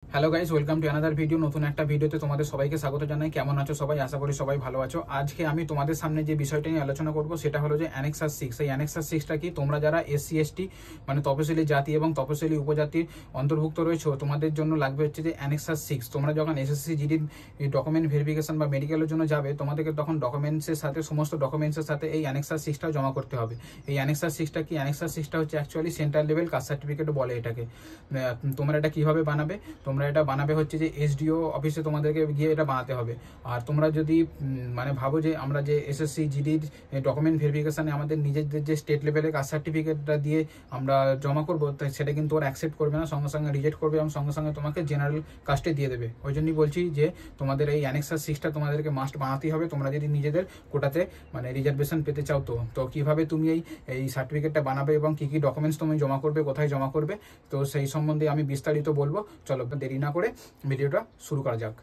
Hello guys, welcome to another video. নতুন একটা ভিডিওতে তোমাদের সবাইকে স্বাগত জানাই। কেমন আছো সবাই? আশা করি সবাই ভালো আছো। আজকে আমি তোমাদের সামনে যে বিষয়টা নিয়ে আলোচনা করব সেটা হলো যে অ্যানেক্সাস 6। এই অ্যানেক্সাস 6টা কি, তোমরা যারা এসসি এসটি মানে তপশিলি জাতি এবং তপশিলি উপজাতির অন্তর্ভুক্ত রয়েছে তোমাদের জন্য লাগবে হচ্ছে যে অ্যানেক্সাস 6। তোমরা যখন এসএসসি জিডির ডকুমেন্ট ভেরিফিকেশন বা মেডিকেলের জন্য যাবে, তোমাদেরকে তখন ডকুমেন্টসের সাথে সমস্ত ডকুমেন্টসের সাথে এই অ্যানেক্সাস 6টাও জমা করতে হবে। এই অ্যানেক্সাস 6টা কি? অ্যানেক্সাস 6টা হচ্ছে actually central level caste certificate বলে এটাকে। তোমরা এটা কিভাবে বানাবে? তোমরা এটা বানাবে হচ্ছে যে এসডিও অফিসে তোমাদেরকে গিয়ে এটা বানাতে হবে। আর তোমরা যদি মানে ভাবো যে আমরা যে এসএসসি জিডির ডকুমেন্ট ভেরিফিকেশনে আমাদের নিজেদের যে স্টেট লেভেলের কাস্ট সার্টিফিকেটটা দিয়ে আমরা জমা করবো, সেটা কিন্তু ওরা অ্যাকসেপ্ট করবে না, সঙ্গে সঙ্গে রিজেক্ট করবে এবং সঙ্গে সঙ্গে তোমাকে জেনারেল কাস্টে দিয়ে দেবে। ওই জন্যই বলছি যে তোমাদের এই অ্যানেক্সাস 6টা তোমাদেরকে মাস্ট বানাতেই হবে, তোমরা যদি নিজেদের কোটাতে মানে রিজার্ভেশন পেতে চাও। তো কিভাবে তুমি এই সার্টিফিকেটটা বানাবে এবং কি কি ডকুমেন্টস তুমি জমা করবে, কোথায় জমা করবে, তো সেই সম্বন্ধে আমি বিস্তারিত বলবো। চলো দেরি না করে ভিডিওটা শুরু করা যাক।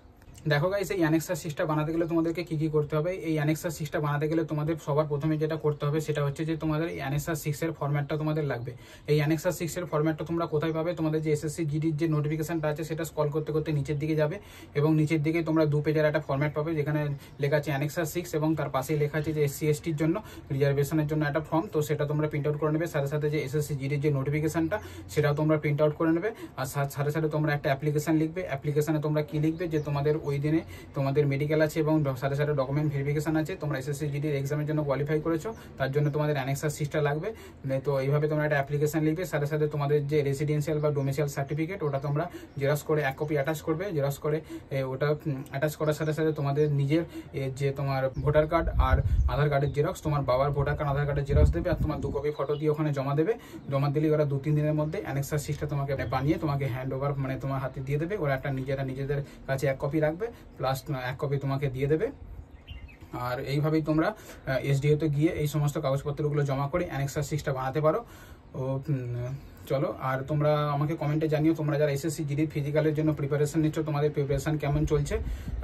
দেখো গাইস, এই অ্যানেক্সাস 6টা বানাতে গেলে তোমাদেরকে কি কি করতে হবে? এই অ্যানেক্সাস 6টা বানাতে গেলে তোমাদের সবার প্রথমে যেটা করতে হবে সেটা হচ্ছে যে তোমাদের এই অ্যানেক্সাস 6 এর ফরম্যাটটা তোমাদের লাগবে। এই অ্যানেক্সাস 6 এর ফরম্যাটটা তোমরা কোথায় পাবে? তোমাদের যে এসএসসি জিডির যে নোটিফিকেশনটা আছে সেটা স্ক্রল করতে করতে নিচের দিকে যাবে এবং নিচের দিকে তোমরা 2 পেজের একটা ফরম্যাট পাবে যেখানে লেখা আছে অ্যানেক্সাস 6 এবং তার পাশেই লেখা আছে যে এসসি এসটির জন্য রিজার্ভেশনের জন্য একটা ফর্ম। তো সেটা তোমরা প্রিন্ট আউট করে নেবে, সাথে সাথে যে এসএসসি জিডির যে নোটিফিকেশনটা সেটাও তোমরা প্রিন্ট আউট করে নেবে। আর সাথে সাথে তোমরা একটা অ্যাপ্লিকেশন লিখবে। অ্যাপ্লিকেশনে তোমরা কি লিখবে? যে তোমাদের ওই দিনে তোমাদের মেডিকেল আছে এবং সাথে সাথে ডকুমেন্ট ভেরিফিকেশন আছে, তোমরা এসএসসি জিডির এক্সামের জন্য কোয়ালিফাই করেছো, তার জন্য তোমাদের অ্যানেক্সাস 6টা লাগবে। তো এইভাবে তোমরা একটা অ্যাপ্লিকেশন লিখবে। সাথে সাথে তোমাদের যে রেসিডেন্সিয়াল বা ডোমিসাইল সার্টিফিকেট ওটা তোমরা জেরক্স করে এক কপি অ্যাটাচ করবে। জেরক্স করে ওটা অ্যাটাচ করার সাথে সাথে তোমাদের নিজের যে তোমার ভোটার কার্ড আর আধার কার্ডের জেরক্স, তোমার বাবার ভোটার কার্ড আধার কার্ডের জেরক্স দেবে আর তোমার 2 কপি ফটো দিয়ে ওখানে জমা দেবে। জমা দিলে ওরা 2-3 দিনের মধ্যে অ্যানেক্সাস 6টা তোমাকে বানিয়ে তোমাকে হ্যান্ড ওভার মানে তোমার হাতে দিয়ে দেবে। ওরা একটা নিজেদের কাছে এক কপি রাখবে, প্লাস এক কপি তোমাকে দিয়ে দেবে। আর এইভাবেই তোমরা এসডিওতে গিয়ে এই সমস্ত কাগজপত্রগুলো জমা করে অ্যানেক্সাস 6টা বানাতে পারো। ও চলো, আর তোমরা আমাকে কমেন্টে জানিও তোমরা যারা এসএসসি জিডি ফিজিক্যালের জন্য প্রিপারেশন নিচ্ছ তোমাদের প্রিপারেশন কেমন চলছে,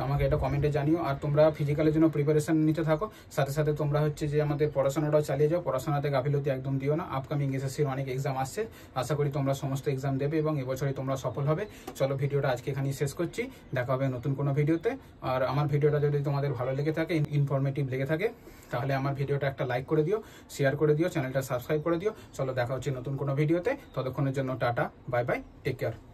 আমাকে এটা কমেন্টে জানিও। আর তোমরা ফিজিক্যালের জন্য প্রিপারেশন নিতে থাকো, সাথে সাথে তোমরা হচ্ছে যে আমাদের পড়াশোনাটাও চালিয়ে যাও। পড়াশোনাতে গাফিলতি একদম দিও না। আপকামিং এসএসসির অনেক এক্সাম আসছে, আশা করি তোমরা সমস্ত এক্সাম দেবে এবং এবছরই তোমরা সফল হবে। চলো ভিডিওটা আজকে এখানেই শেষ করছি, দেখা হবে নতুন কোনো ভিডিওতে। আর আমার ভিডিওটা যদি তোমাদের ভালো লেগে থাকে, ইনফরমেটিভ লেগে থাকে, তাহলে আমার ভিডিওটা একটা লাইক করে দিও, শেয়ার করে দিও, চ্যানেলটা সাবস্ক্রাইব করে দিও। চলো দেখা হচ্ছে নতুন কোনো ভিডিওতে, ততক্ষণের জন্য tata, bye bye, take care.